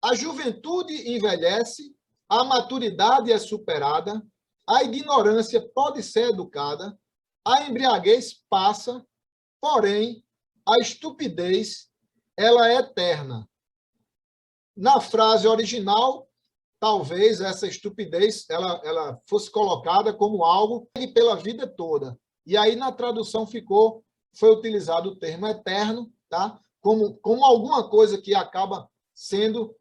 A juventude envelhece, a maturidade é superada, a ignorância pode ser educada, a embriaguez passa, porém, a estupidez, ela é eterna. Na frase original, talvez essa estupidez ela fosse colocada como algo pela vida toda. E aí, na tradução, foi utilizado o termo eterno, tá? Como alguma coisa que acaba sendo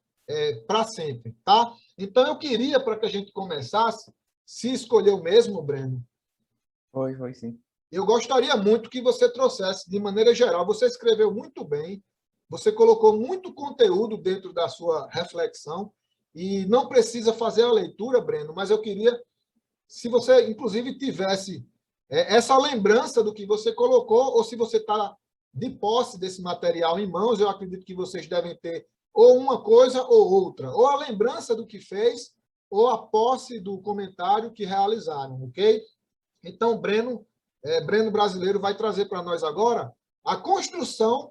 para sempre. Tá? Então, eu queria, para que a gente começasse, se escolheu mesmo, Breno, Foi sim. eu gostaria muito que você trouxesse, de maneira geral, você escreveu muito bem, você colocou muito conteúdo dentro da sua reflexão, e não precisa fazer a leitura, Breno, mas eu queria, se você, inclusive, tivesse essa lembrança do que você colocou, ou se você está de posse desse material em mãos, eu acredito que vocês devem ter ou uma coisa ou outra, ou a lembrança do que fez, ou a posse do comentário que realizaram, ok? Então, Breno Brasileiro vai trazer para nós agora a construção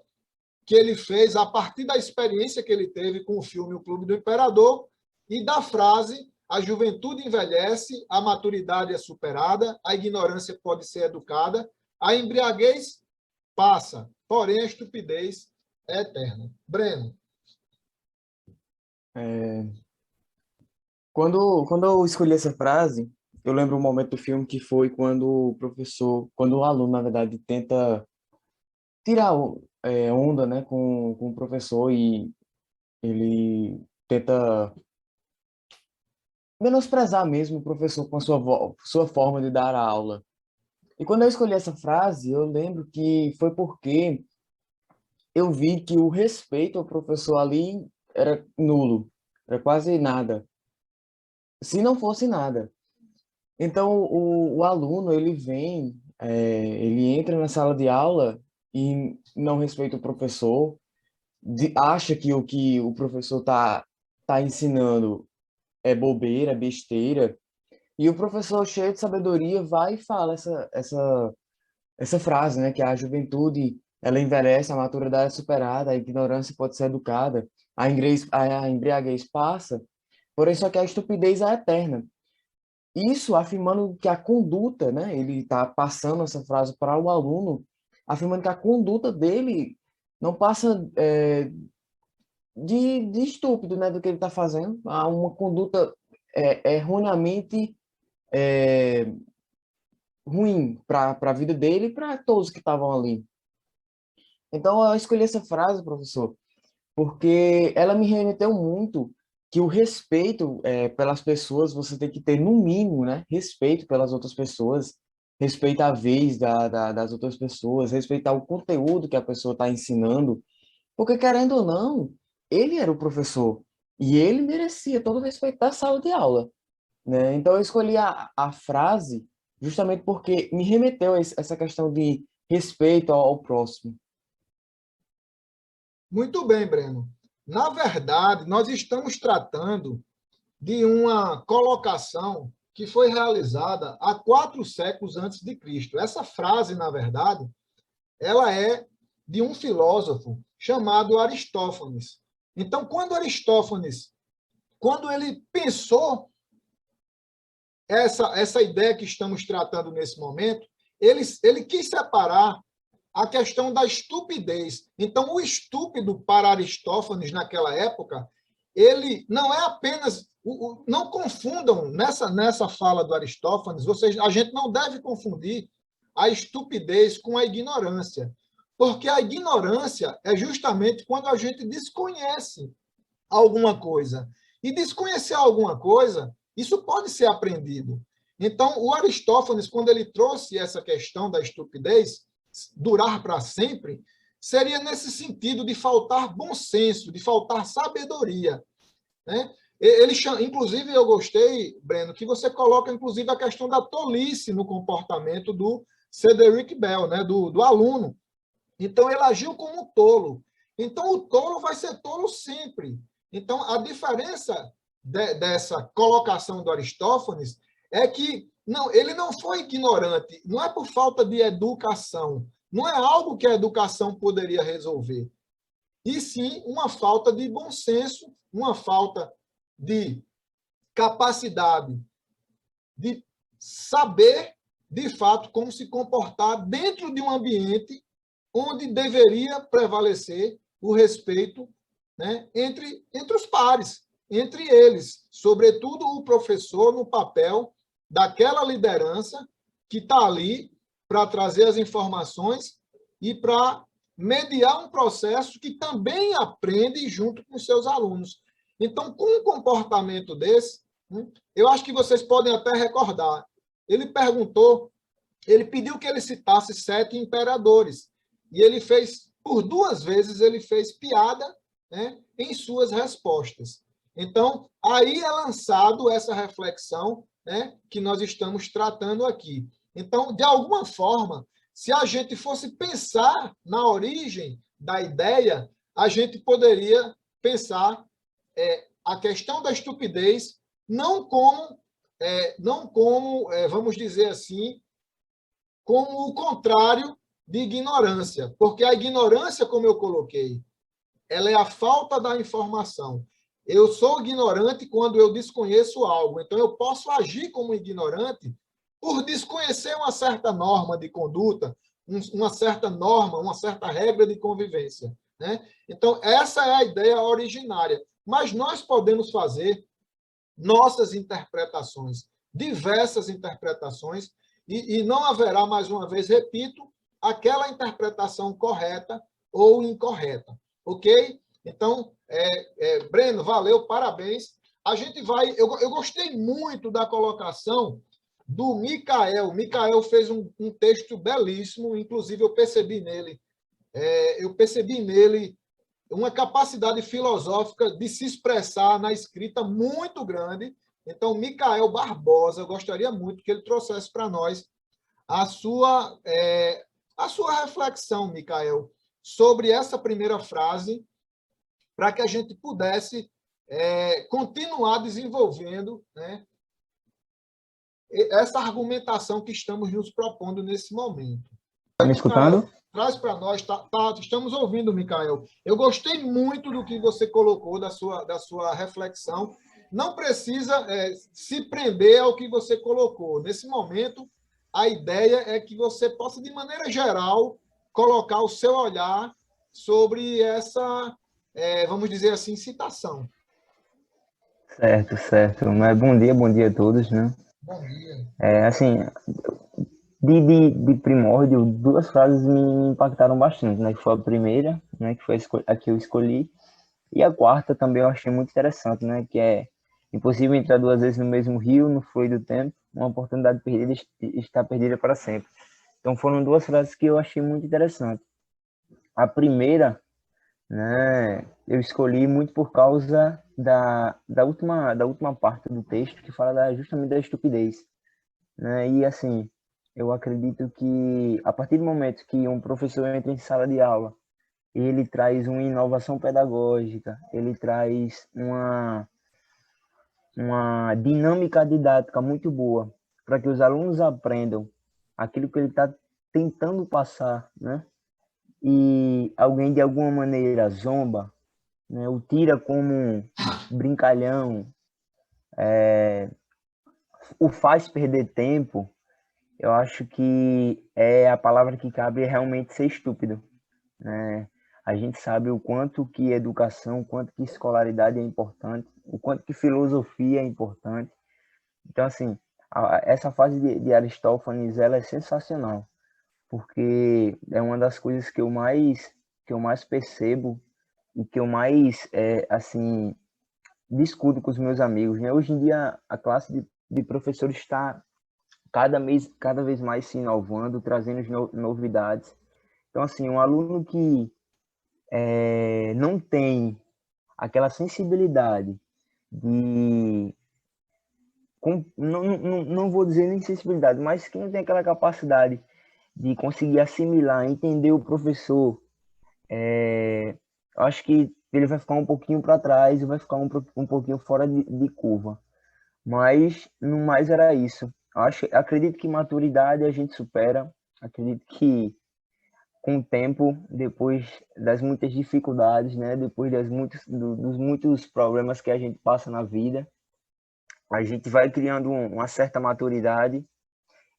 que ele fez a partir da experiência que ele teve com o filme O Clube do Imperador e da frase: a juventude envelhece, a maturidade é superada, a ignorância pode ser educada, a embriaguez passa, porém a estupidez é eterna. Breno. Quando eu escolhi essa frase, eu lembro um momento do filme que foi quando o aluno, na verdade, tenta tirar onda, né, com o professor e ele tenta menosprezar mesmo o professor com a sua forma de dar a aula. E quando eu escolhi essa frase, eu lembro que foi porque eu vi que o respeito ao professor ali era nulo, era quase nada, se não fosse nada. Então, o aluno, ele entra na sala de aula e não respeita o professor, acha que o professor tá ensinando é bobeira, é besteira, e o professor, cheio de sabedoria, vai e fala essa frase, né, que a juventude, ela envelhece, a maturidade é superada, a ignorância pode ser educada, a embriaguez passa, porém só que a estupidez é eterna. Isso afirmando que a conduta, né, ele está passando essa frase para o aluno, afirmando que a conduta dele não passa de estúpido, né, do que ele está fazendo, há uma conduta erroneamente é, ruim para a vida dele e para todos que estavam ali. Então, eu escolhi essa frase, professor, porque ela me remeteu muito que o respeito pelas pessoas, você tem que ter, no mínimo, né, respeito pelas outras pessoas, respeitar a vez das outras pessoas, respeitar o conteúdo que a pessoa está ensinando, porque, querendo ou não, ele era o professor e ele merecia todo o respeito da sala de aula, né? Então, eu escolhi a frase justamente porque me remeteu a essa questão de respeito ao próximo. Muito bem, Breno. Na verdade, nós estamos tratando de uma colocação que foi realizada há 4 séculos antes de Cristo. Essa frase, na verdade, ela é de um filósofo chamado Aristófanes. Então, quando ele pensou essa ideia que estamos tratando nesse momento, ele quis separar a questão da estupidez. Então, o estúpido para Aristófanes naquela época, ele não é apenas não confundam nessa fala do Aristófanes, a gente não deve confundir a estupidez com a ignorância, porque a ignorância é justamente quando a gente desconhece alguma coisa. E desconhecer alguma coisa, isso pode ser aprendido. Então, o Aristófanes, quando ele trouxe essa questão da estupidez, durar para sempre, seria nesse sentido de faltar bom senso, de faltar sabedoria, né? Inclusive, eu gostei, Breno, que você coloca, inclusive, a questão da tolice no comportamento do Cedric Bell, né? do aluno. Então, ele agiu como um tolo. Então, o tolo vai ser tolo sempre. Então, a diferença dessa colocação do Aristófanes é que ele não foi ignorante, não é por falta de educação, não é algo que a educação poderia resolver. e sim uma falta de bom senso, uma falta de capacidade de saber, de fato, como se comportar dentro de um ambiente onde deveria prevalecer o respeito, né, entre os pares, entre eles, sobretudo o professor no papel daquela liderança que está ali para trazer as informações e para mediar um processo que também aprende junto com seus alunos. Então, com um comportamento desse, eu acho que vocês podem até recordar, ele perguntou, ele pediu que ele citasse 7 imperadores, e ele fez, por 2 vezes, ele fez piada, né, em suas respostas. Então, aí é lançado essa reflexão, né, que nós estamos tratando aqui. Então, de alguma forma, se a gente fosse pensar na origem da ideia, a gente poderia pensar a questão da estupidez não como, vamos dizer assim, como o contrário de ignorância, porque a ignorância, como eu coloquei, ela é a falta da informação. Eu sou ignorante quando eu desconheço algo, então eu posso agir como ignorante por desconhecer uma certa norma de conduta, uma certa norma, uma certa regra de convivência, né? Então, essa é a ideia originária. Mas nós podemos fazer nossas interpretações, diversas interpretações, e não haverá, mais uma vez, repito, aquela interpretação correta ou incorreta. Ok? Então, Breno, valeu, parabéns. A gente vai. Eu gostei muito da colocação do Micael. Micael fez um texto belíssimo, inclusive eu percebi nele uma capacidade filosófica de se expressar na escrita muito grande. Então, Micael Barbosa, eu gostaria muito que ele trouxesse para nós a sua, a sua reflexão, Micael, sobre essa primeira frase, para que a gente pudesse continuar desenvolvendo, né, essa argumentação que estamos nos propondo nesse momento. Está me escutando? Traz para nós, estamos ouvindo, Micael. Eu gostei muito do que você colocou, da sua reflexão. Não precisa se prender ao que você colocou. Nesse momento, a ideia é que você possa, de maneira geral, colocar o seu olhar sobre essa, vamos dizer assim, citação. Certo, certo. Mas bom dia a todos, né? Bom dia. Assim, de primórdio, 2 frases me impactaram bastante, né? Que foi a primeira, né? Que foi a que eu escolhi. E a quarta também eu achei muito interessante, né? Que é: impossível entrar 2 vezes no mesmo rio, no fluir do tempo, uma oportunidade perdida está perdida para sempre. Então foram 2 frases que eu achei muito interessantes. A primeira, né? Eu escolhi muito por causa da última parte do texto, que fala justamente da estupidez, né? E assim, eu acredito que a partir do momento que um professor entra em sala de aula, ele traz uma inovação pedagógica, ele traz uma dinâmica didática muito boa para que os alunos aprendam aquilo que ele está tentando passar, né? E alguém de alguma maneira zomba, né? O tira como um brincalhão, o faz perder tempo. Eu acho que a palavra que cabe é realmente ser estúpido, né? A gente sabe o quanto que educação, o quanto que escolaridade é importante, o quanto que filosofia é importante. Então, assim, essa fase de Aristófanes, ela é sensacional, porque é uma das coisas que eu mais percebo e que eu mais, assim, discuto com os meus amigos, né? Hoje em dia, a classe de professores está cada vez mais se inovando, trazendo novidades. Então, assim, um aluno que não tem aquela sensibilidade de... não vou dizer nem sensibilidade, mas que não tem aquela capacidade de conseguir assimilar, entender o professor, acho que ele vai ficar um pouquinho para trás e vai ficar um pouquinho fora de curva. Mas, no mais, era isso. Acredito que maturidade a gente supera. Acredito que com o tempo, depois das muitas dificuldades, né? Depois dos muitos problemas que a gente passa na vida, a gente vai criando uma certa maturidade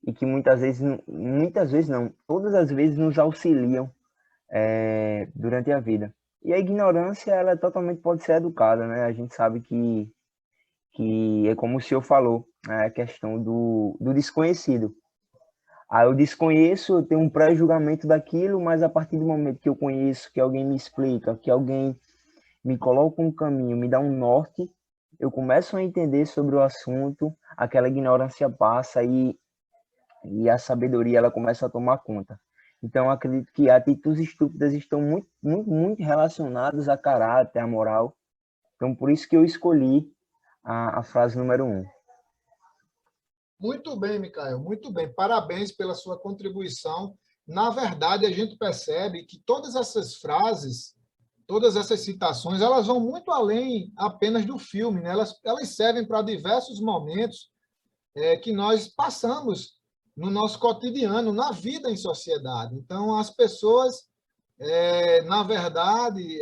e que muitas vezes não, todas as vezes nos auxiliam durante a vida. E a ignorância, ela totalmente pode ser educada, né? A gente sabe que é como o senhor falou, né? A questão do desconhecido. Aí eu desconheço, eu tenho um pré-julgamento daquilo, mas a partir do momento que eu conheço, que alguém me explica, que alguém me coloca um caminho, me dá um norte, eu começo a entender sobre o assunto, aquela ignorância passa e a sabedoria ela começa a tomar conta. Então, eu acredito que atitudes estúpidas estão muito, muito, muito relacionadas a caráter, a moral. Então, por isso que eu escolhi a frase número 1. Muito bem, Micael, muito bem. Parabéns pela sua contribuição. Na verdade, a gente percebe que todas essas frases, todas essas citações, elas vão muito além apenas do filme, né? Elas servem para diversos momentos que nós passamos no nosso cotidiano, na vida em sociedade. Então, as pessoas, na verdade,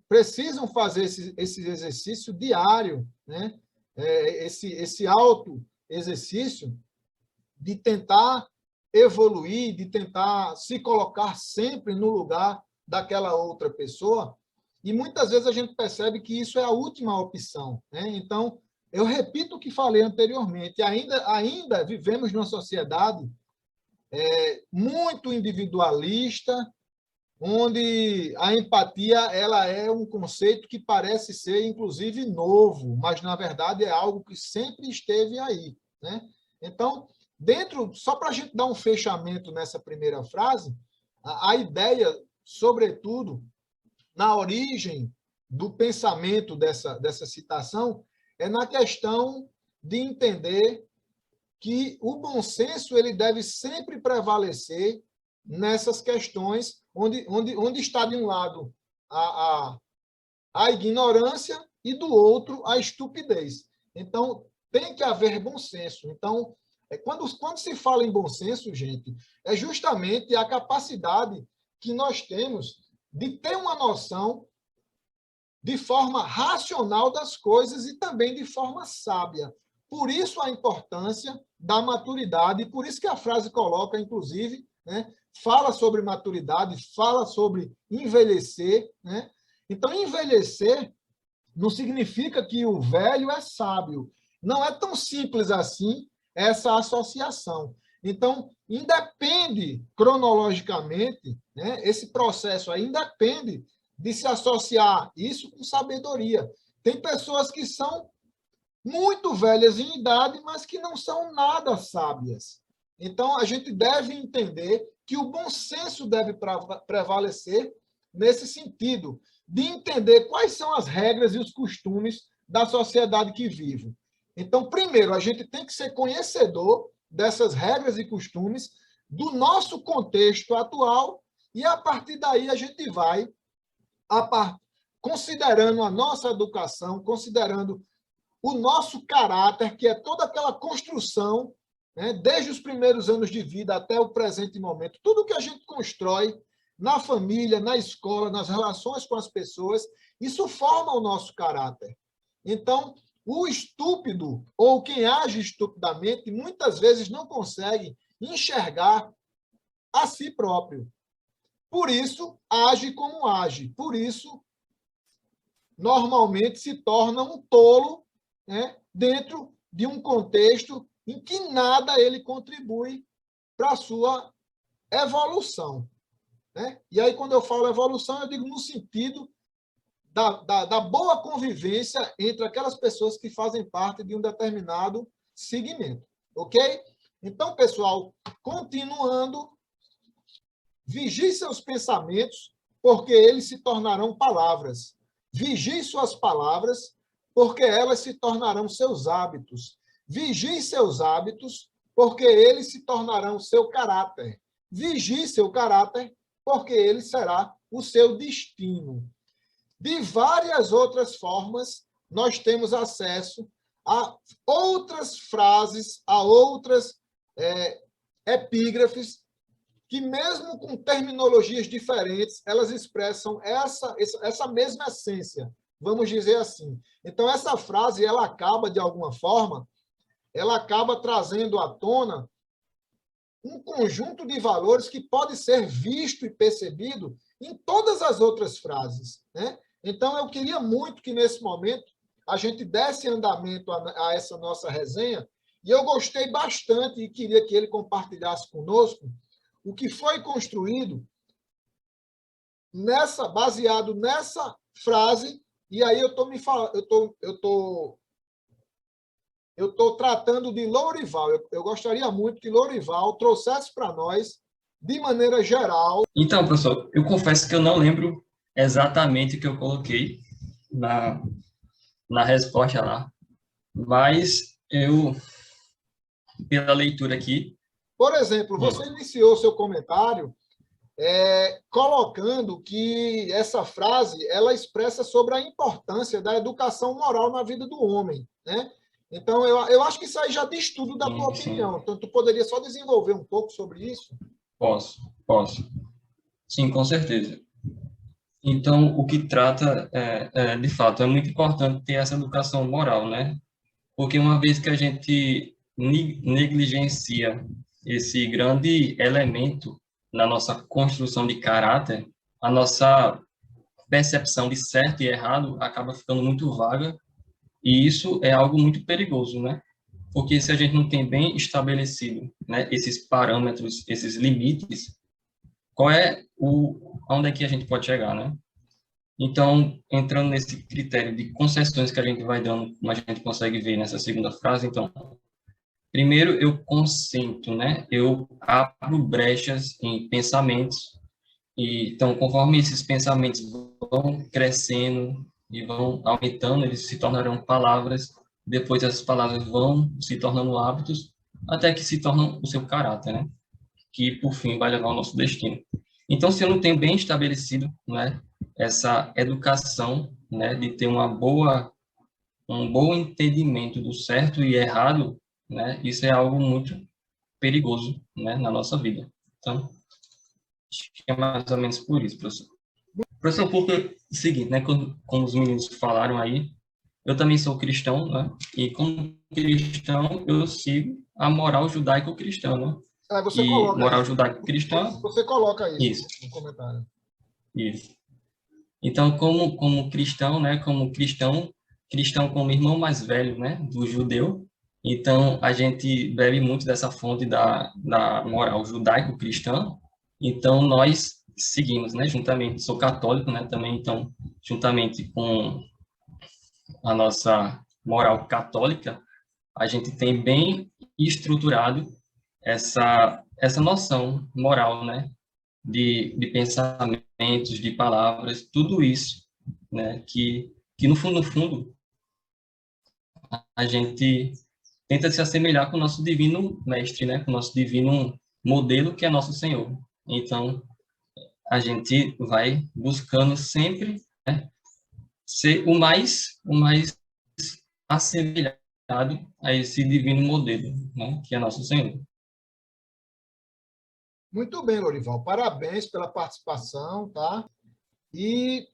precisam fazer esse exercício diário, né? Esse auto-exercício de tentar evoluir, de tentar se colocar sempre no lugar daquela outra pessoa. E muitas vezes a gente percebe que isso é a última opção, né? Então, eu repito o que falei anteriormente, ainda vivemos numa sociedade muito individualista, onde a empatia ela é um conceito que parece ser, inclusive, novo, mas, na verdade, é algo que sempre esteve aí, né? Então, só para a gente dar um fechamento nessa primeira frase, a ideia, sobretudo, na origem do pensamento dessa citação, é na questão de entender que o bom senso ele deve sempre prevalecer nessas questões onde está, de um lado, a ignorância e, do outro, a estupidez. Então, tem que haver bom senso. Então, quando se fala em bom senso, gente, é justamente a capacidade que nós temos de ter uma noção de forma racional das coisas e também de forma sábia. Por isso a importância da maturidade, e por isso que a frase coloca, inclusive, né, fala sobre maturidade, fala sobre envelhecer, né? Então, envelhecer não significa que o velho é sábio. Não é tão simples assim essa associação. Então, independe cronologicamente, né, esse processo aí independe de se associar isso com sabedoria. Tem pessoas que são muito velhas em idade, mas que não são nada sábias. Então, a gente deve entender que o bom senso deve prevalecer nesse sentido, de entender quais são as regras e os costumes da sociedade que vive. Então, primeiro, a gente tem que ser conhecedor dessas regras e costumes do nosso contexto atual e, a partir daí, a gente vai, considerando a nossa educação, considerando o nosso caráter, que é toda aquela construção, né, desde os primeiros anos de vida até o presente momento, tudo que a gente constrói na família, na escola, nas relações com as pessoas, isso forma o nosso caráter. Então, o estúpido, ou quem age estupidamente, muitas vezes não consegue enxergar a si próprio. Por isso, age como age. Por isso, normalmente se torna um tolo, né, dentro de um contexto em que nada ele contribui para a sua evolução, né? E aí, quando eu falo evolução, eu digo no sentido da boa convivência entre aquelas pessoas que fazem parte de um determinado segmento, ok? Então, pessoal, continuando, vigie seus pensamentos, porque eles se tornarão palavras. Vigie suas palavras, porque elas se tornarão seus hábitos. Vigie seus hábitos, porque eles se tornarão seu caráter. Vigie seu caráter, porque ele será o seu destino. De várias outras formas, nós temos acesso a outras frases, a outras epígrafes que, mesmo com terminologias diferentes, elas expressam essa mesma essência, vamos dizer assim. Então, essa frase, ela acaba, de alguma forma, ela acaba trazendo à tona um conjunto de valores que pode ser visto e percebido em todas as outras frases, né? Então, eu queria muito que, nesse momento, a gente desse andamento a essa nossa resenha, e eu gostei bastante e queria que ele compartilhasse conosco o que foi construído baseado nessa frase, e aí eu estou tratando de Lourival. Eu gostaria muito que Lourival trouxesse para nós, de maneira geral. Então, professor, eu confesso que eu não lembro exatamente o que eu coloquei na resposta lá, mas eu, pela leitura aqui... Por exemplo, você iniciou seu comentário colocando que essa frase ela expressa sobre a importância da educação moral na vida do homem, né? Então, eu acho que isso aí já diz tudo da tua opinião. Então, tu poderia só desenvolver um pouco sobre isso? Posso. Sim, com certeza. Então, o que trata, de fato, é muito importante ter essa educação moral, né? Porque uma vez que a gente negligencia esse grande elemento na nossa construção de caráter, a nossa percepção de certo e errado acaba ficando muito vaga, e isso é algo muito perigoso, né? Porque se a gente não tem bem estabelecido, né, esses parâmetros, esses limites, onde é que a gente pode chegar, né? Então, entrando nesse critério de concessões que a gente vai dando, como a gente consegue ver nessa segunda frase, então, primeiro eu consento, né? Eu abro brechas em pensamentos, e então, conforme esses pensamentos vão crescendo e vão aumentando, eles se tornarão palavras, depois essas palavras vão se tornando hábitos, até que se tornam o seu caráter, né? Que, por fim, vai levar ao nosso destino. Então, se eu não tenho bem estabelecido, né, essa educação, né, de ter um bom entendimento do certo e errado, né, isso é algo muito perigoso, né, na nossa vida. Então, acho que é mais ou menos por isso, professor. Professor, porque é o seguinte, né, como os meninos falaram aí, eu também sou cristão, né, e como cristão eu sigo a moral judaico-cristã, né? Você e coloca moral isso. judaico-cristã. Você coloca Isso no comentário. Isso. Então, como cristão, né, cristão como irmão mais velho, né, do judeu, então a gente bebe muito dessa fonte da moral judaico-cristã, então nós seguimos, né, juntamente, sou católico, né, também, então, juntamente com a nossa moral católica, a gente tem bem estruturado essa noção moral, né, de pensamentos, de palavras, tudo isso, né, que no fundo, a gente tenta se assemelhar com o nosso divino mestre, né, com o nosso divino modelo, que é nosso Senhor. Então, a gente vai buscando sempre, né, ser o mais assemelhado a esse divino modelo, né, que é nosso Senhor. Muito bem, Lourival. Parabéns pela participação, tá? E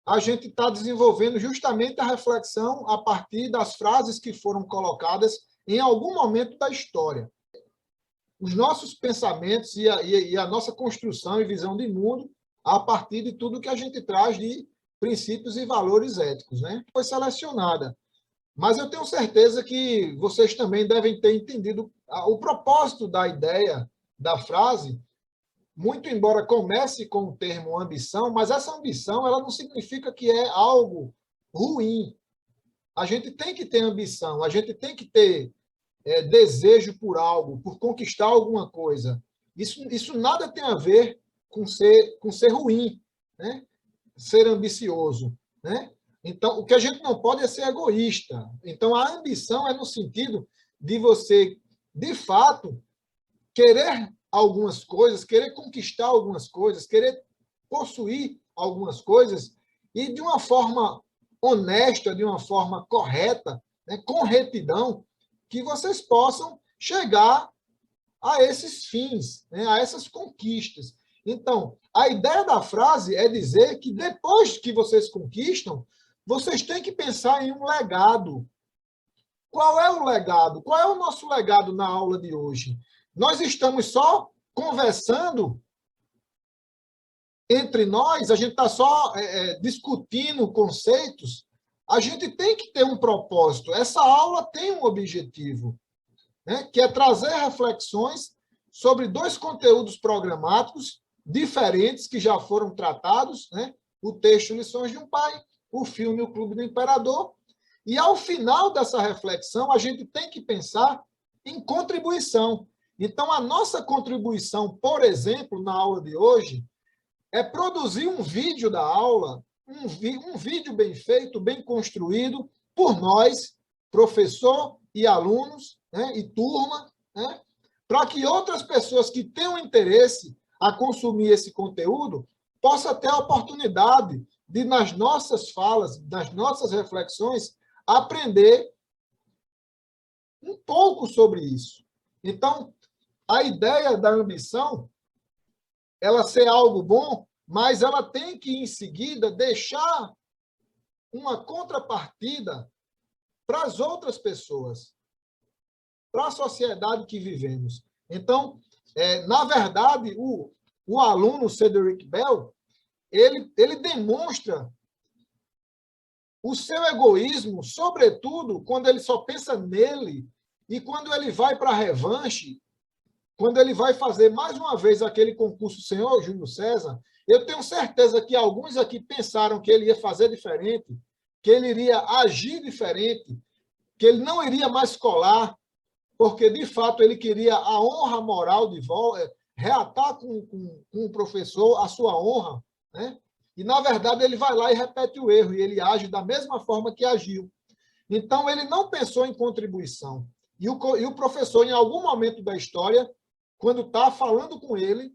a gente está desenvolvendo justamente a reflexão a partir das frases que foram colocadas em algum momento da história. Os nossos pensamentos e a nossa construção e visão de mundo a partir de tudo que a gente traz de princípios e valores éticos, né? Foi selecionada. Mas eu tenho certeza que vocês também devem ter entendido o propósito da ideia da frase, muito embora comece com o termo ambição, mas essa ambição ela não significa que é algo ruim. A gente tem que ter ambição, a gente tem que ter desejo por algo, por conquistar alguma coisa. Isso nada tem a ver com ser ruim, né? Ser ambicioso, né? Então, o que a gente não pode é ser egoísta. Então, a ambição é no sentido de você, de fato, querer algumas coisas, querer conquistar algumas coisas, querer possuir algumas coisas e de uma forma honesta, de uma forma correta, né, com retidão, que vocês possam chegar a esses fins, né, a essas conquistas. Então, a ideia da frase é dizer que depois que vocês conquistam, vocês têm que pensar em um legado. Qual é o legado? Qual é o nosso legado na aula de hoje? Nós estamos só conversando entre nós, a gente está só discutindo conceitos. A gente tem que ter um propósito. Essa aula tem um objetivo, né, que é trazer reflexões sobre dois conteúdos programáticos diferentes que já foram tratados, né? O texto Lições de um Pai, o filme O Clube do Imperador. E, ao final dessa reflexão, a gente tem que pensar em contribuição. Então, a nossa contribuição, por exemplo, na aula de hoje, é produzir um vídeo da aula, um vídeo bem feito, bem construído, por nós, professor e alunos, né, e turma, né, para que outras pessoas que tenham interesse a consumir esse conteúdo possam ter a oportunidade de, nas nossas falas, nas nossas reflexões, aprender um pouco sobre isso. Então, a ideia da ambição, ela ser algo bom, mas ela tem que, em seguida, deixar uma contrapartida para as outras pessoas, para a sociedade que vivemos. Então, na verdade, o aluno Cedric Bell, ele demonstra o seu egoísmo, sobretudo, quando ele só pensa nele e quando ele vai para a revanche, quando ele vai fazer mais uma vez aquele concurso Senhor Júlio César. Eu tenho certeza que alguns aqui pensaram que ele ia fazer diferente, que ele iria agir diferente, que ele não iria mais colar, porque, de fato, ele queria a honra moral de volta, reatar com o professor a sua honra, né? E, na verdade, ele vai lá e repete o erro, e ele age da mesma forma que agiu. Então, ele não pensou em contribuição. E o professor, em algum momento da história, quando está falando com ele,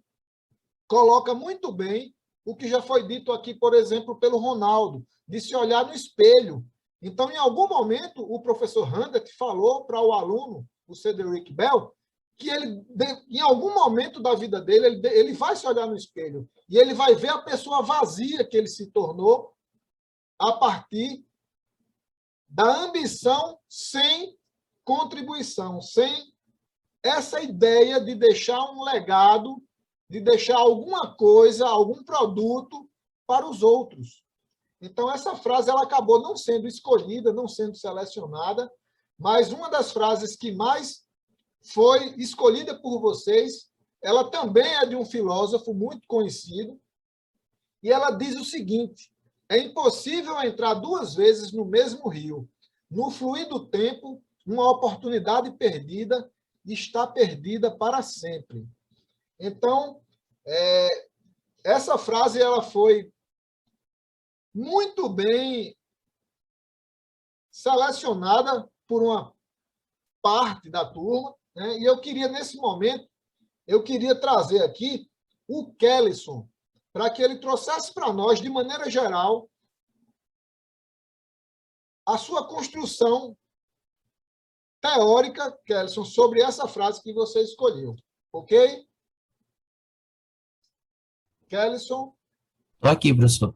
coloca muito bem o que já foi dito aqui, por exemplo, pelo Ronaldo, de se olhar no espelho. Então, em algum momento, o professor Handel falou para o aluno, o Cedric Bell, que ele, em algum momento da vida dele, ele vai se olhar no espelho e ele vai ver a pessoa vazia que ele se tornou a partir da ambição sem contribuição, sem essa ideia de deixar um legado, de deixar alguma coisa, algum produto para os outros. Então, essa frase ela acabou não sendo escolhida, não sendo selecionada, mas uma das frases que mais foi escolhida por vocês, ela também é de um filósofo muito conhecido, e ela diz o seguinte: é impossível entrar duas vezes no mesmo rio. No fluir do tempo, uma oportunidade perdida está perdida para sempre. Então, essa frase ela foi muito bem selecionada por uma parte da turma, né? E eu queria, nesse momento, trazer aqui o Kellyson, para que ele trouxesse para nós, de maneira geral, a sua construção teórica, Kellyson, sobre essa frase que você escolheu. Ok? Kellyson? Estou aqui, professor.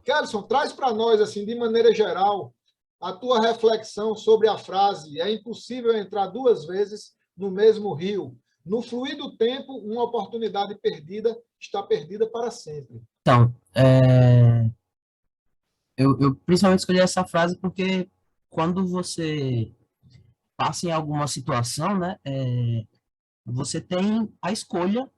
Kellyson, traz para nós, assim, de maneira geral, a tua reflexão sobre a frase: é impossível entrar duas vezes no mesmo rio. No fluir do tempo, uma oportunidade perdida está perdida para sempre. Então, eu principalmente escolhi essa frase porque quando você passa em alguma situação, né, você tem a escolha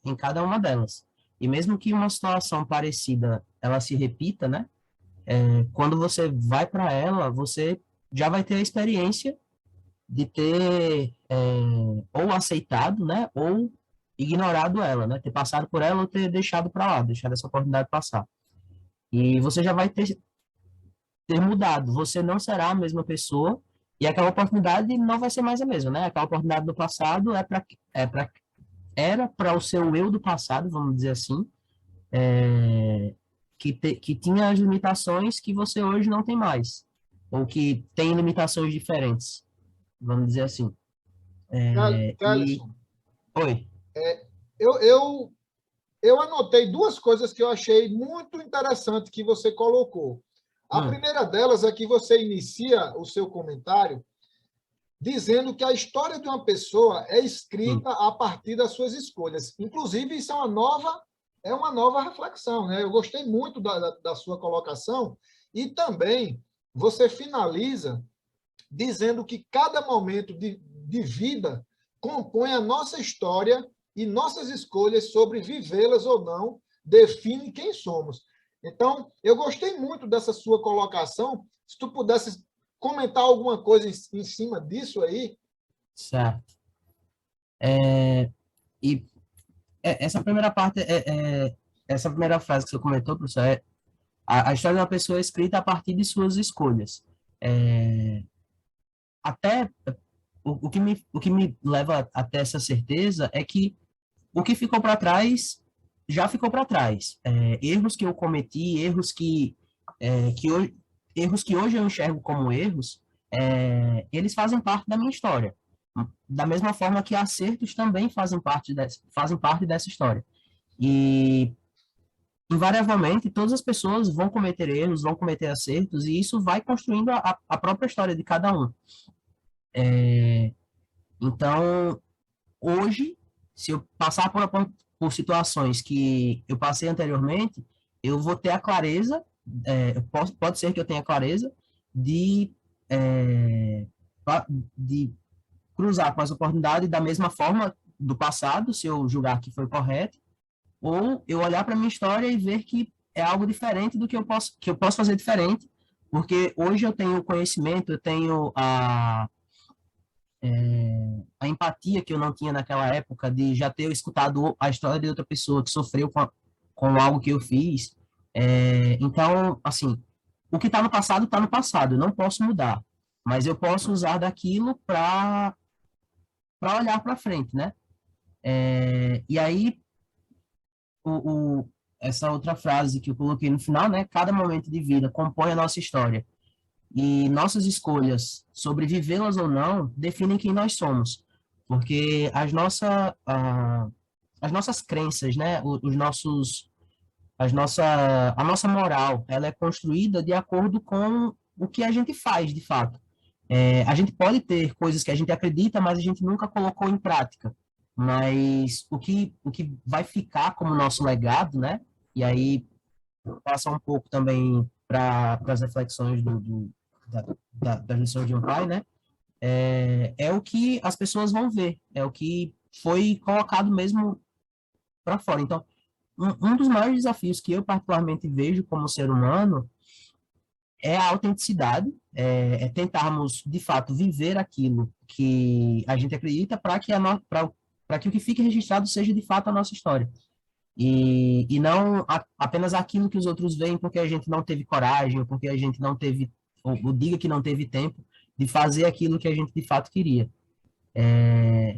em cada uma delas. E mesmo que uma situação parecida ela se repita, né, quando você vai para ela, você já vai ter a experiência de ter ou aceitado, né, ou ignorado ela, né, ter passado por ela ou ter deixado para lá, deixado essa oportunidade passar. E você já vai ter mudado. Você não será a mesma pessoa e aquela oportunidade não vai ser mais a mesma, né? Aquela oportunidade do passado era para o seu eu do passado, vamos dizer assim, que tinha as limitações que você hoje não tem mais, ou que tem limitações diferentes, vamos dizer assim. E Kellyson, Oi. Eu, eu, eu anotei duas coisas que eu achei muito interessante que você colocou. A Hum, primeira delas é que você inicia o seu comentário dizendo que a história de uma pessoa é hum, escrita a partir das suas escolhas. Inclusive, isso é uma nova reflexão, né? Eu gostei muito da sua colocação e também você finaliza dizendo que cada momento de vida compõe a nossa história e nossas escolhas sobre vivê-las ou não definem quem somos. Então, eu gostei muito dessa sua colocação. Se tu pudesse comentar alguma coisa em cima disso aí. certo. É, e essa primeira parte, essa primeira frase que você comentou, professor, a história de uma pessoa é escrita a partir de suas escolhas. É, até o que me leva até essa certeza é que o que ficou para trás já ficou para trás. Erros que eu cometi, erros que hoje eu enxergo como erros, eles fazem parte da minha história. Da mesma forma que acertos também fazem parte dessa história. E, invariavelmente, todas as pessoas vão cometer erros, vão cometer acertos, e isso vai construindo a própria história de cada um. Então, hoje, se eu passar por situações que eu passei anteriormente, eu vou ter a clareza, pode ser que eu tenha clareza de, é, de cruzar com as oportunidades da mesma forma do passado, se eu julgar que foi correto, ou eu olhar para a minha história e ver que é algo diferente do que eu posso fazer diferente, porque hoje eu tenho conhecimento, eu tenho a empatia que eu não tinha naquela época de já ter escutado a história de outra pessoa que sofreu com algo que eu fiz. Então, assim, o que está no passado, eu não posso mudar, mas eu posso usar daquilo para olhar para frente, né? E aí, essa outra frase que eu coloquei no final, né? Cada momento de vida compõe a nossa história. E nossas escolhas sobre vivê-las ou não definem quem nós somos. Porque as nossas crenças, né? A nossa moral, ela é construída de acordo com o que a gente faz, de fato. A gente pode ter coisas que a gente acredita, mas a gente nunca colocou em prática. Mas o que vai ficar como nosso legado, né? E aí passa um pouco também para as reflexões das lições de um pai, né? É o que as pessoas vão ver, é o que foi colocado mesmo para fora. Então, um dos maiores desafios que eu particularmente vejo como ser humano é a autenticidade, tentarmos, de fato, viver aquilo que a gente acredita para que o que fique registrado seja, de fato, a nossa história. E não apenas aquilo que os outros veem porque a gente não teve coragem, ou porque a gente não teve, ou diga que não teve tempo de fazer aquilo que a gente, de fato, queria.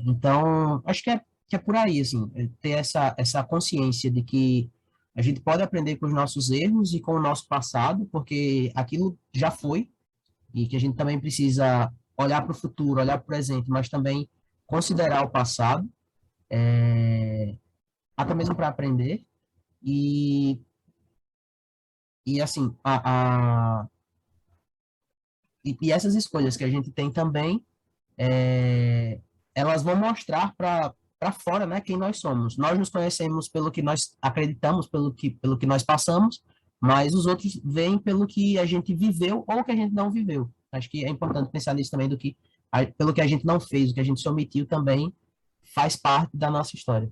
Então, acho que é por aí, assim, ter essa consciência de que a gente pode aprender com os nossos erros e com o nosso passado, porque aquilo já foi, e que a gente também precisa olhar para o futuro, olhar para o presente, mas também considerar o passado, até mesmo para aprender. E, e assim, e essas escolhas que a gente tem também, elas vão mostrar para fora, né, quem nós somos. Nós nos conhecemos pelo que nós acreditamos, pelo que nós passamos, mas os outros veem pelo que a gente viveu ou que a gente não viveu. Acho que é importante pensar nisso também, pelo que a gente não fez, o que a gente se omitiu também faz parte da nossa história.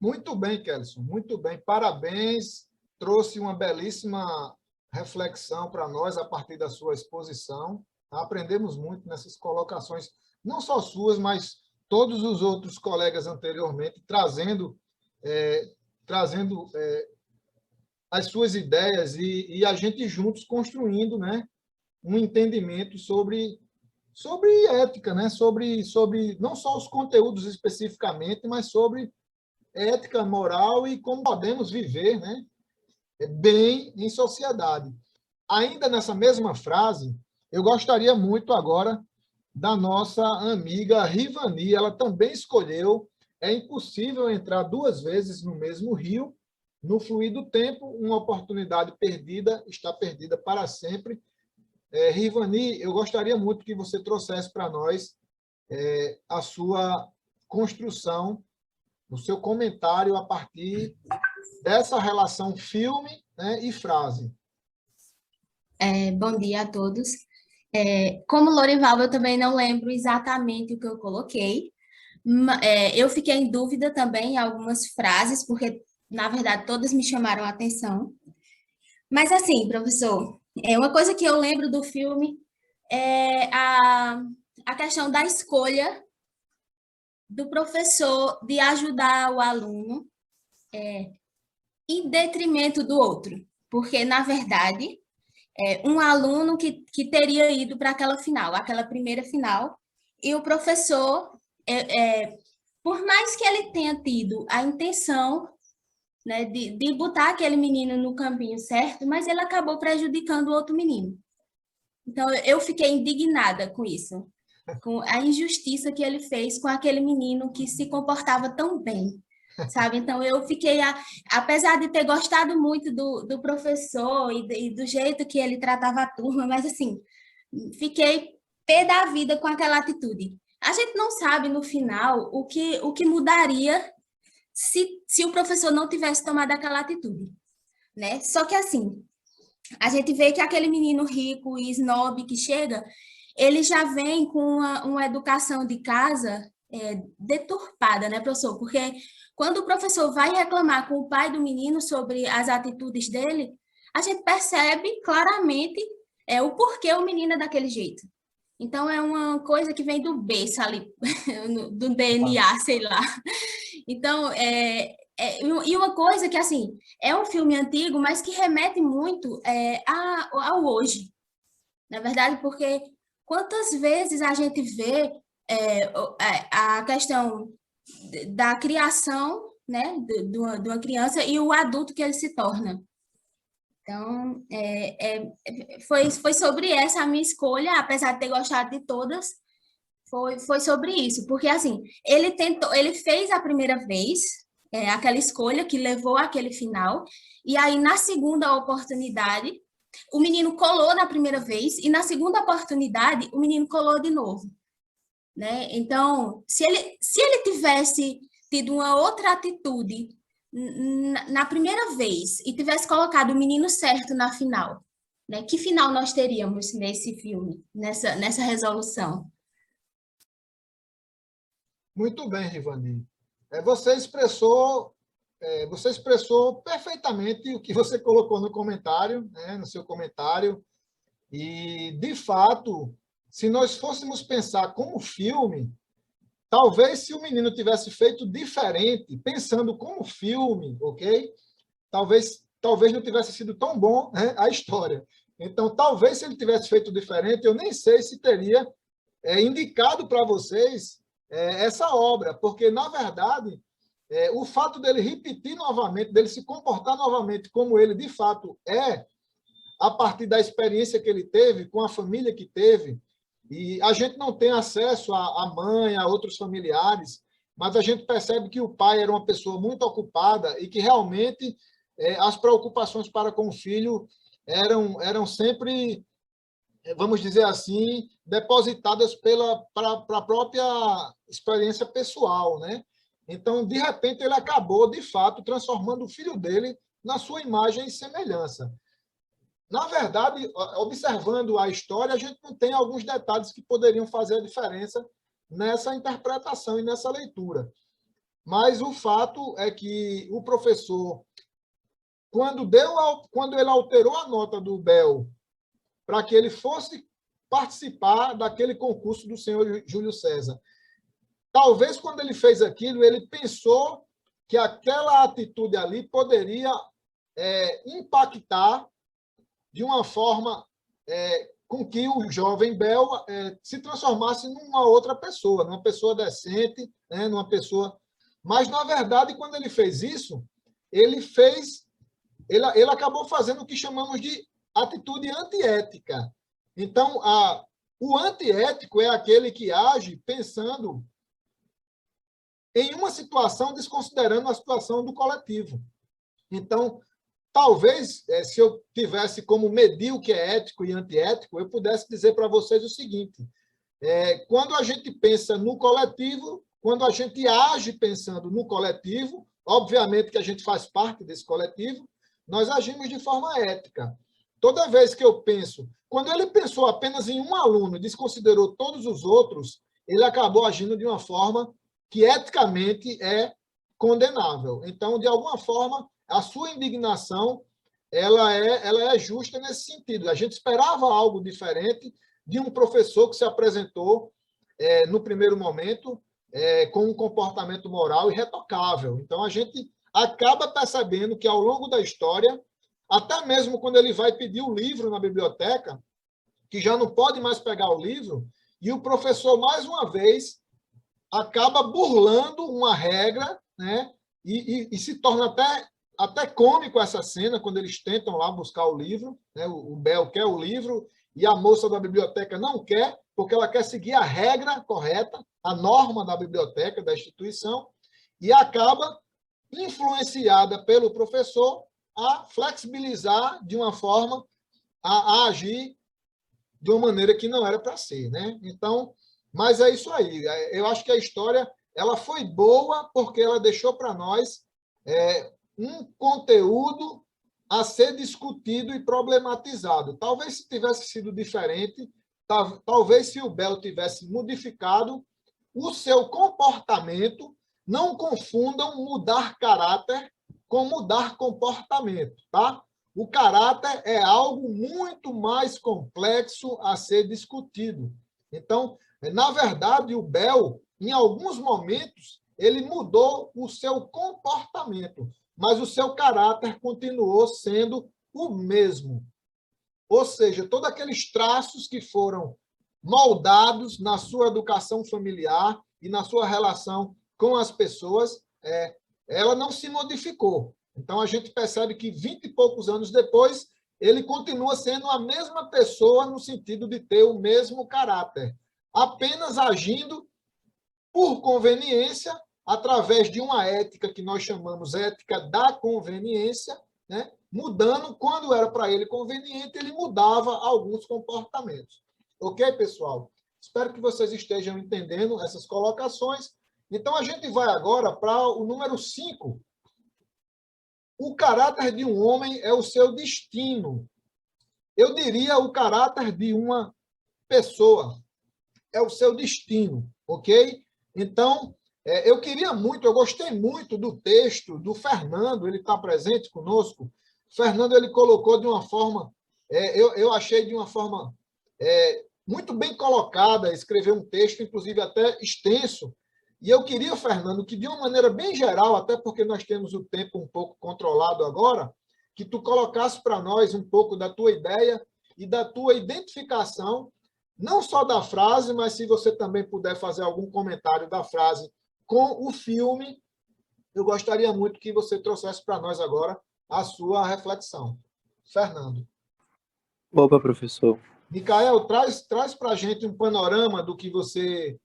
Muito bem, Kelson, muito bem. Parabéns. Trouxe uma belíssima reflexão para nós a partir da sua exposição. Aprendemos muito nessas colocações, não só suas, mas todos os outros colegas anteriormente, trazendo as suas ideias e a gente juntos construindo, né, um entendimento sobre ética, né, sobre não só os conteúdos especificamente, mas sobre ética, moral e como podemos viver, né, bem em sociedade. Ainda nessa mesma frase, eu gostaria muito agora da nossa amiga Rivani. Ela também escolheu: é impossível entrar duas vezes no mesmo rio. No fluir do tempo, uma oportunidade perdida está perdida para sempre. Rivani, eu gostaria muito que você trouxesse para nós a sua construção, o seu comentário a partir dessa relação filme, né, e frase. Bom dia a todos. Como Lorival, eu também não lembro exatamente o que eu coloquei. Eu fiquei em dúvida também em algumas frases, porque, na verdade, todas me chamaram a atenção. Mas, assim, professor, uma coisa que eu lembro do filme é a questão da escolha do professor de ajudar o aluno em detrimento do outro. Porque, na verdade, um aluno que teria ido para aquela primeira final, e o professor, por mais que ele tenha tido a intenção, né, de botar aquele menino no caminho certo, mas ele acabou prejudicando o outro menino. Então, eu fiquei indignada com isso, com a injustiça que ele fez com aquele menino que se comportava tão bem, sabe? Então, eu fiquei, apesar de ter gostado muito do professor e do jeito que ele tratava a turma, mas, assim, fiquei pé da vida com aquela atitude. A gente não sabe, no final, o que mudaria se o professor não tivesse tomado aquela atitude, né? Só que, assim, a gente vê que aquele menino rico e snob que chega, ele já vem com uma educação de casa deturpada, né, professor? Porque quando o professor vai reclamar com o pai do menino sobre as atitudes dele, a gente percebe claramente o porquê o menino é daquele jeito. Então, é uma coisa que vem do berço ali, do DNA, sei lá. Então, e uma coisa que, assim, é um filme antigo, mas que remete muito ao hoje. Na verdade, porque quantas vezes a gente vê a questão da criação, né, de uma criança e o adulto que ele se torna. Então, foi sobre essa a minha escolha, apesar de ter gostado de todas, foi sobre isso, porque assim, ele fez a primeira vez aquela escolha que levou àquele final, e aí na segunda oportunidade, o menino colou na primeira vez, e na segunda oportunidade, o menino colou de novo, né? Então, se ele tivesse tido uma outra atitude na primeira vez e tivesse colocado o menino certo na final, né? Que final nós teríamos nesse filme, nessa resolução? Muito bem, Rivani. Você expressou perfeitamente o que você colocou no comentário, né, no seu comentário. E, de fato, se nós fôssemos pensar como filme, talvez se o menino tivesse feito diferente, pensando como filme, ok? Talvez não tivesse sido tão bom, né, a história. Então, talvez se ele tivesse feito diferente, eu nem sei se teria indicado para vocês essa obra, porque, na verdade, o fato dele repetir novamente, dele se comportar novamente como ele de fato a partir da experiência que ele teve, com a família que teve, e a gente não tem acesso à mãe, a outros familiares, mas a gente percebe que o pai era uma pessoa muito ocupada e que realmente as preocupações para com o filho eram sempre, vamos dizer assim, depositadas para a própria experiência pessoal, né? Então, de repente, ele acabou, de fato, transformando o filho dele na sua imagem e semelhança. Na verdade, observando a história, a gente não tem alguns detalhes que poderiam fazer a diferença nessa interpretação e nessa leitura. Mas o fato é que o professor, quando ele alterou a nota do Bel para que ele fosse participar daquele concurso do senhor Júlio César, talvez quando ele fez aquilo, ele pensou que aquela atitude ali poderia impactar de uma forma com que o jovem Bel se transformasse numa outra pessoa, numa pessoa decente, né, numa pessoa... Mas, na verdade, quando ele fez isso, ele acabou fazendo o que chamamos de atitude antiética. Então, O antiético é aquele que age pensando em uma situação, desconsiderando a situação do coletivo. Então, talvez, se eu tivesse como medir o que é ético e antiético, eu pudesse dizer para vocês o seguinte: quando a gente pensa no coletivo, quando a gente age pensando no coletivo, obviamente que a gente faz parte desse coletivo, nós agimos de forma ética. Toda vez que eu penso, quando ele pensou apenas em um aluno e desconsiderou todos os outros, ele acabou agindo de uma forma que eticamente é condenável. Então, de alguma forma, a sua indignação ela é justa nesse sentido. A gente esperava algo diferente de um professor que se apresentou no primeiro momento com um comportamento moral irretocável. Então, a gente acaba percebendo que, ao longo da história, até mesmo quando ele vai pedir o livro na biblioteca, que já não pode mais pegar o livro, e o professor, mais uma vez, acaba burlando uma regra, né? E se torna até cômico essa cena, quando eles tentam lá buscar o livro, né? O Bel quer o livro e a moça da biblioteca não quer, porque ela quer seguir a regra correta, a norma da biblioteca, da instituição, e acaba influenciada pelo professor a flexibilizar de uma forma, a agir de uma maneira que não era para ser, né? Então, mas é isso aí. Eu acho que a história ela foi boa porque ela deixou para nós um conteúdo a ser discutido e problematizado. Talvez se tivesse sido diferente, talvez se o Bel tivesse modificado o seu comportamento, não confundam mudar caráter com mudar comportamento, tá? O caráter é algo muito mais complexo a ser discutido. Então, na verdade, o Bel, em alguns momentos, ele mudou o seu comportamento, mas o seu caráter continuou sendo o mesmo. Ou seja, todos aqueles traços que foram moldados na sua educação familiar e na sua relação com as pessoas, ela não se modificou. Então, a gente percebe que 20 e poucos anos depois, ele continua sendo a mesma pessoa no sentido de ter o mesmo caráter, apenas agindo por conveniência, através de uma ética que nós chamamos ética da conveniência, né? Mudando, quando era para ele conveniente, ele mudava alguns comportamentos. Ok, pessoal? Espero que vocês estejam entendendo essas colocações. Então, a gente vai agora para o número 5. O caráter de um homem é o seu destino. Eu diria o caráter de uma pessoa é o seu destino, ok? Então, eu gostei muito do texto do Fernando, ele está presente conosco. Fernando, ele colocou de uma forma, eu achei de uma forma muito bem colocada, escreveu um texto, inclusive até extenso. E eu queria, Fernando, que de uma maneira bem geral, até porque nós temos o tempo um pouco controlado agora, que tu colocasse para nós um pouco da tua ideia e da tua identificação, não só da frase, mas se você também puder fazer algum comentário da frase com o filme, eu gostaria muito que você trouxesse para nós agora a sua reflexão. Fernando. Opa, professor. Micael, traz para a gente um panorama do que você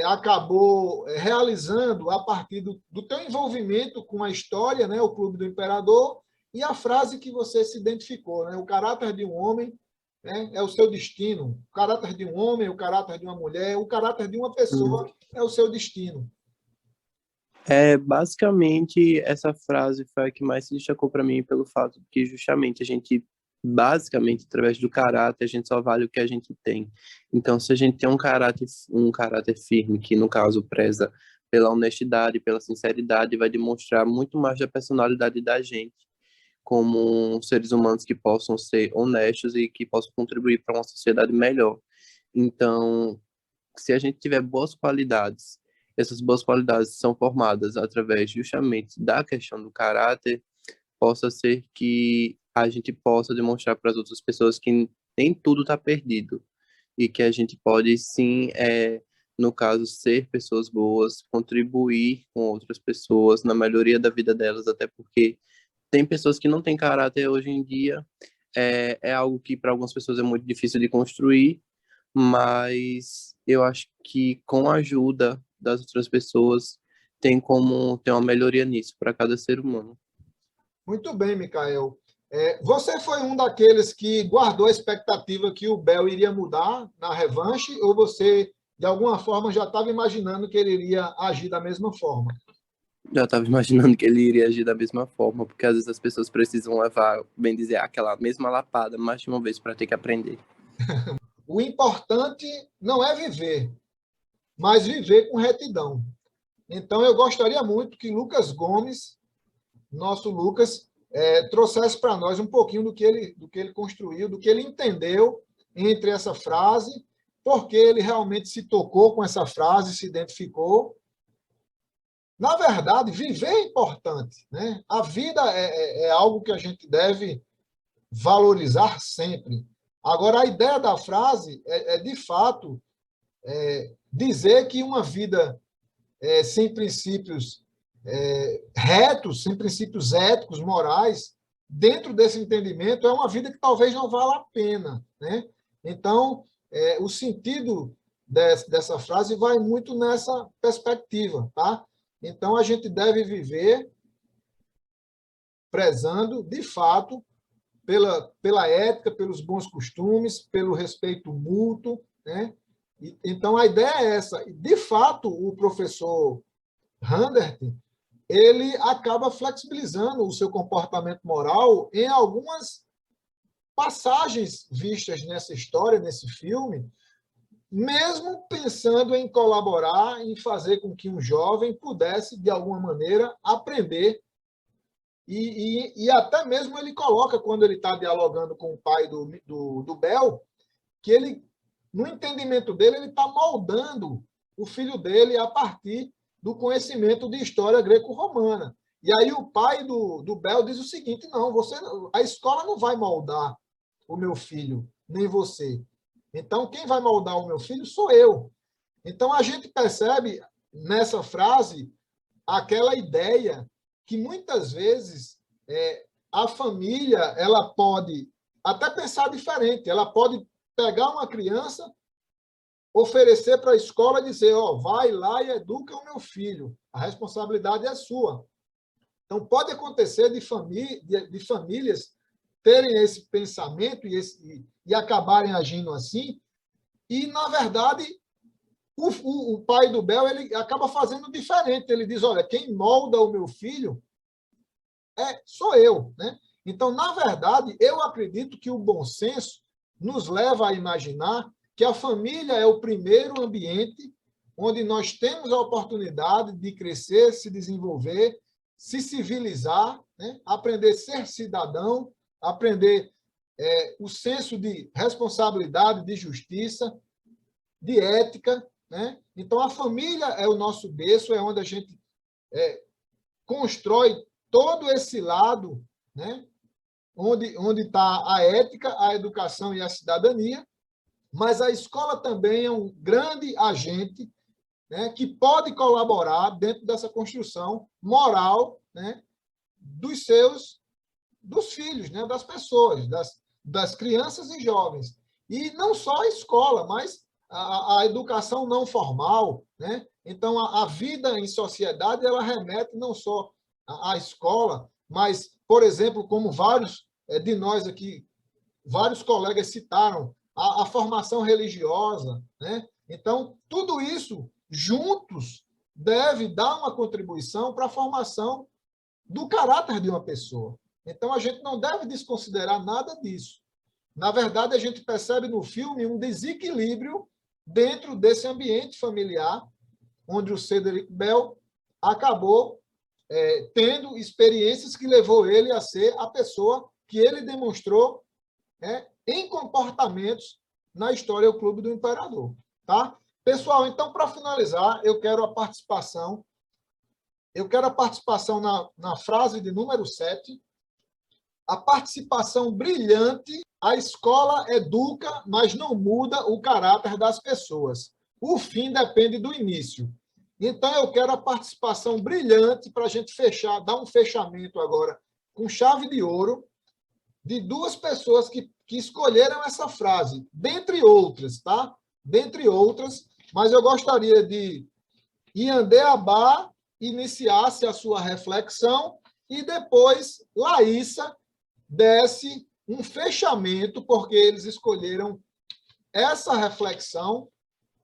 acabou realizando a partir do teu envolvimento com a história, né, o Clube do Imperador, e a frase que você se identificou, né, o caráter de um homem, né, é o seu destino, o caráter de um homem, o caráter de uma mulher, o caráter de uma pessoa é o seu destino. Basicamente, essa frase foi a que mais se destacou para mim pelo fato de que justamente a gente, basicamente, através do caráter, a gente só vale o que a gente tem. Então, se a gente tem um caráter firme, que no caso preza pela honestidade, pela sinceridade, vai demonstrar muito mais da personalidade da gente, como seres humanos que possam ser honestos e que possam contribuir para uma sociedade melhor. Então, se a gente tiver boas qualidades, essas boas qualidades são formadas através justamente da questão do caráter, possa ser que a gente possa demonstrar para as outras pessoas que nem tudo está perdido e que a gente pode sim, no caso, ser pessoas boas, contribuir com outras pessoas na melhoria da vida delas, até porque tem pessoas que não têm caráter hoje em dia, é algo que para algumas pessoas é muito difícil de construir, mas eu acho que com a ajuda das outras pessoas tem como ter uma melhoria nisso para cada ser humano. Muito bem, Mikael. Você foi um daqueles que guardou a expectativa que o Bel iria mudar na revanche, ou você, de alguma forma, já estava imaginando que ele iria agir da mesma forma? Já estava imaginando que ele iria agir da mesma forma, porque às vezes as pessoas precisam levar, bem dizer, aquela mesma lapada mais de uma vez para ter que aprender. O importante não é viver, mas viver com retidão. Então, eu gostaria muito que Lucas Gomes, nosso Lucas, trouxesse para nós um pouquinho do que ele construiu, do que ele entendeu entre essa frase, porque ele realmente se tocou com essa frase, se identificou. Na verdade, viver é importante, né? A vida é algo que a gente deve valorizar sempre. Agora, a ideia da frase de fato, dizer que uma vida sem princípios retos, sem princípios éticos, morais, dentro desse entendimento, é uma vida que talvez não vala a pena, né? Então, o sentido dessa frase vai muito nessa perspectiva, tá? Então, a gente deve viver prezando, de fato, pela ética, pelos bons costumes, pelo respeito mútuo, né? Então, a ideia é essa. De fato, o professor Randert, ele acaba flexibilizando o seu comportamento moral em algumas passagens vistas nessa história, nesse filme, mesmo pensando em colaborar, em fazer com que um jovem pudesse, de alguma maneira, aprender. E até mesmo ele coloca, quando ele está dialogando com o pai do Bel, que ele, no entendimento dele, ele está moldando o filho dele a partir do conhecimento de história greco-romana. E aí o pai do Bel diz o seguinte: não, a escola não vai moldar o meu filho, nem você. Então, quem vai moldar o meu filho sou eu. Então, a gente percebe nessa frase aquela ideia que muitas vezes a família ela pode até pensar diferente. Ela pode pegar uma criança, oferecer para a escola e dizer: vai lá e educa o meu filho. A responsabilidade é sua. Então, pode acontecer de famílias terem esse pensamento e acabarem agindo assim, e, na verdade, o pai do Bel ele acaba fazendo diferente. Ele diz: olha, quem molda o meu filho sou eu, né? Então, na verdade, eu acredito que o bom senso nos leva a imaginar que a família é o primeiro ambiente onde nós temos a oportunidade de crescer, se desenvolver, se civilizar, né? Aprender a ser cidadão, aprender o senso de responsabilidade, de justiça, de ética, né? Então, a família é o nosso berço, é onde a gente constrói todo esse lado, né? Onde está a ética, a educação e a cidadania, mas a escola também é um grande agente, né, que pode colaborar dentro dessa construção moral, né, dos filhos, né, das pessoas, das crianças e jovens. E não só a escola, mas a educação não formal, né? Então, a vida em sociedade ela remete não só à escola, mas, por exemplo, como vários de nós aqui, vários colegas citaram, a formação religiosa, né? Então, tudo isso juntos deve dar uma contribuição para a formação do caráter de uma pessoa. Então, a gente não deve desconsiderar nada disso. Na verdade, a gente percebe no filme um desequilíbrio dentro desse ambiente familiar, onde o Cedric Bell acabou tendo experiências que levou ele a ser a pessoa que ele demonstrou em comportamentos na história do Clube do Imperador. Tá? Pessoal, então, para finalizar, eu quero a participação na frase de número 7, a participação brilhante. A escola educa, mas não muda o caráter das pessoas. O fim depende do início. Então, eu quero a participação brilhante para a gente fechar, dar um fechamento agora com chave de ouro de duas pessoas que escolheram essa frase, dentre outras, tá? dentre outras, mas eu gostaria de Iandeabá iniciasse a sua reflexão e depois Laísa desse um fechamento, porque eles escolheram essa reflexão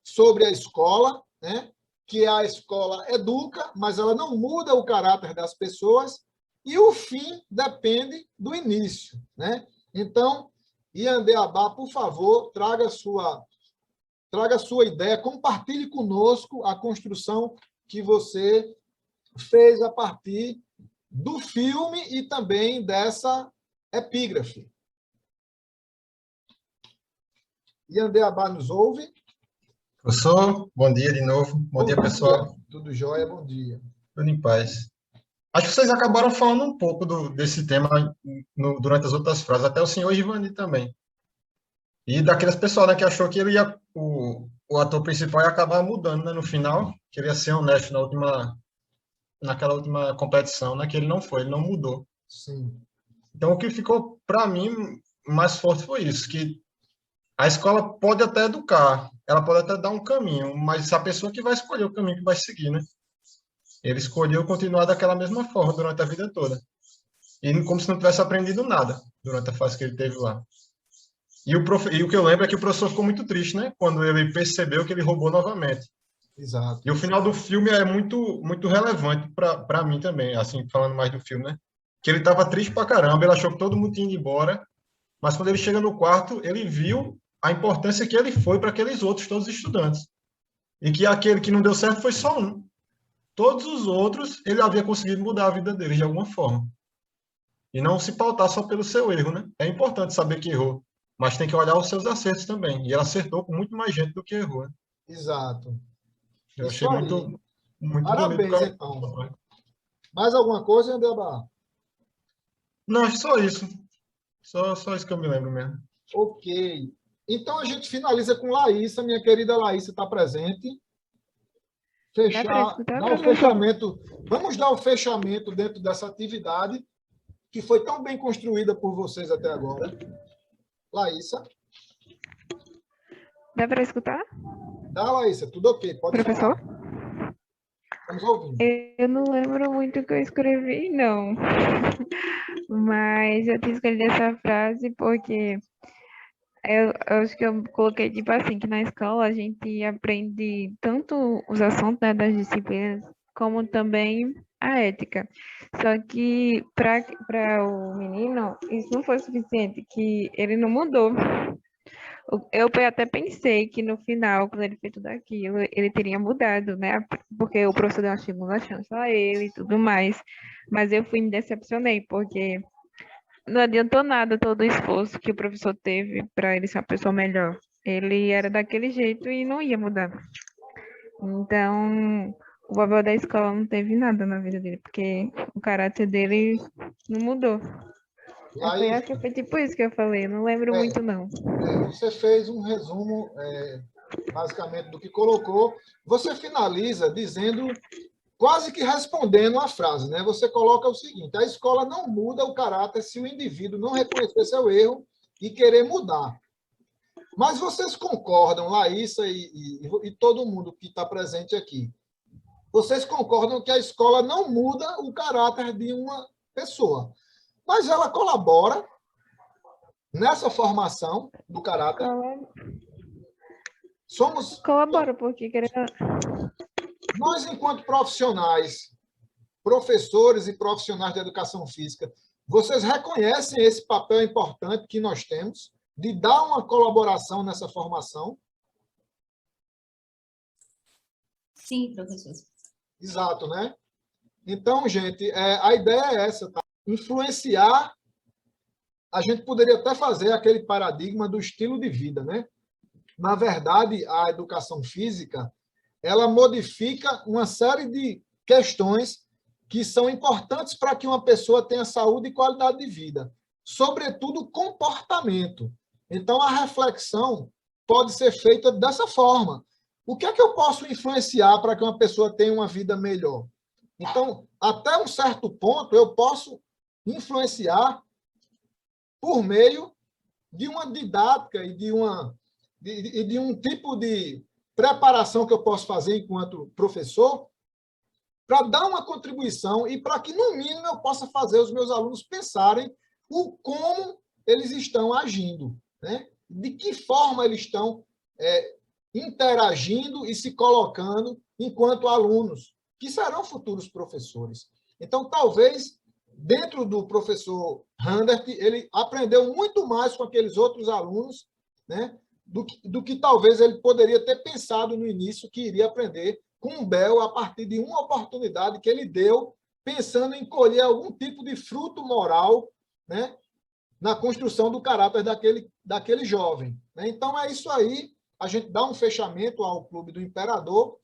sobre a escola, né? Que a escola educa, mas ela não muda o caráter das pessoas, e o fim depende do início, né? Então, Iandeabá, por favor, traga a sua ideia, compartilhe conosco a construção que você fez a partir do filme e também dessa epígrafe. Iandeabá nos ouve? Professor, bom dia de novo. Bom dia, pessoal. Tudo jóia, bom dia. Tudo em paz. Acho que vocês acabaram falando um pouco desse tema durante as outras frases, até o senhor Givani também. E daquelas pessoas, né, que achou que o ator principal ia acabar mudando, né, no final, queria ser honesto naquela última competição, né, que ele não foi, ele não mudou. Sim. Então, o que ficou, para mim, mais forte foi isso, que a escola pode até educar, ela pode até dar um caminho, mas a pessoa que vai escolher o caminho que vai seguir, né? Ele escolheu continuar daquela mesma forma durante a vida toda. E como se não tivesse aprendido nada durante a fase que ele teve lá. E o que eu lembro é que o professor ficou muito triste, né? Quando ele percebeu que ele roubou novamente. Exato. E o final do filme é muito, muito relevante para mim também, assim, falando mais do filme, né? Que ele estava triste pra caramba, ele achou que todo mundo tinha ido embora, mas quando ele chega no quarto, ele viu a importância que ele foi para aqueles outros, todos os estudantes. E que aquele que não deu certo foi só um. Todos os outros, ele havia conseguido mudar a vida deles de alguma forma. E não se pautar só pelo seu erro, né? É importante saber que errou, mas tem que olhar os seus acertos também. E ele acertou com muito mais gente do que errou, né? Exato. Eu Isso achei aí. muito, muito Parabéns, bonito. então. Mais alguma coisa, Iandeabá? Não, só isso. Só isso que eu me lembro mesmo. Ok. Então, a gente finaliza com Laísa. Minha querida Laísa está presente. Dar o fechamento. Vamos dar o fechamento dentro dessa atividade que foi tão bem construída por vocês até agora. Laísa. Dá para escutar? Dá, Laísa. Tudo ok. Pode Professor? falar. Estamos ouvindo. Eu não lembro muito o que eu escrevi, não. Mas eu tinha escolhido essa frase porque eu acho que eu coloquei, tipo assim, que na escola a gente aprende tanto os assuntos, né, das disciplinas, como também a ética. Só que para o menino, isso não foi suficiente, que ele não mudou. Eu até pensei que no final, quando ele fez tudo aquilo, ele teria mudado, né? Porque o professor deu uma segunda chance a ele e tudo mais. Mas eu me decepcionei, porque não adiantou nada todo o esforço que o professor teve para ele ser uma pessoa melhor. Ele era daquele jeito e não ia mudar. Então, o papel da escola não teve nada na vida dele, porque o caráter dele não mudou. Foi tipo isso que eu falei, não lembro muito, não. Você fez um resumo, basicamente, do que colocou. Você finaliza dizendo, quase que respondendo a frase, né? Você coloca o seguinte: a escola não muda o caráter se o indivíduo não reconhecer seu erro e querer mudar. Mas vocês concordam, Laísa e todo mundo que está presente aqui, vocês concordam que a escola não muda o caráter de uma pessoa, mas ela colabora nessa formação do caráter? Colabora, porque nós, enquanto profissionais, professores e profissionais de educação física, vocês reconhecem esse papel importante que nós temos de dar uma colaboração nessa formação? Sim, professor. Exato, né? Então, gente, a ideia é essa, tá? Influenciar. A gente poderia até fazer aquele paradigma do estilo de vida, né? Na verdade, a educação física, ela modifica uma série de questões que são importantes para que uma pessoa tenha saúde e qualidade de vida, sobretudo comportamento. Então, a reflexão pode ser feita dessa forma. O que é que eu posso influenciar para que uma pessoa tenha uma vida melhor? Então, até um certo ponto, eu posso influenciar por meio de uma didática e de uma e de um tipo de preparação que eu posso fazer enquanto professor para dar uma contribuição e para que, no mínimo, eu possa fazer os meus alunos pensarem o como eles estão agindo, né? De que forma eles estão interagindo e se colocando enquanto alunos, que serão futuros professores. Então, talvez, dentro do professor Randert, ele aprendeu muito mais com aqueles outros alunos, né, do que talvez ele poderia ter pensado no início que iria aprender com o Bell a partir de uma oportunidade que ele deu, pensando em colher algum tipo de fruto moral, né, na construção do caráter daquele jovem. Né? Então, é isso aí. A gente dá um fechamento ao Clube do Imperador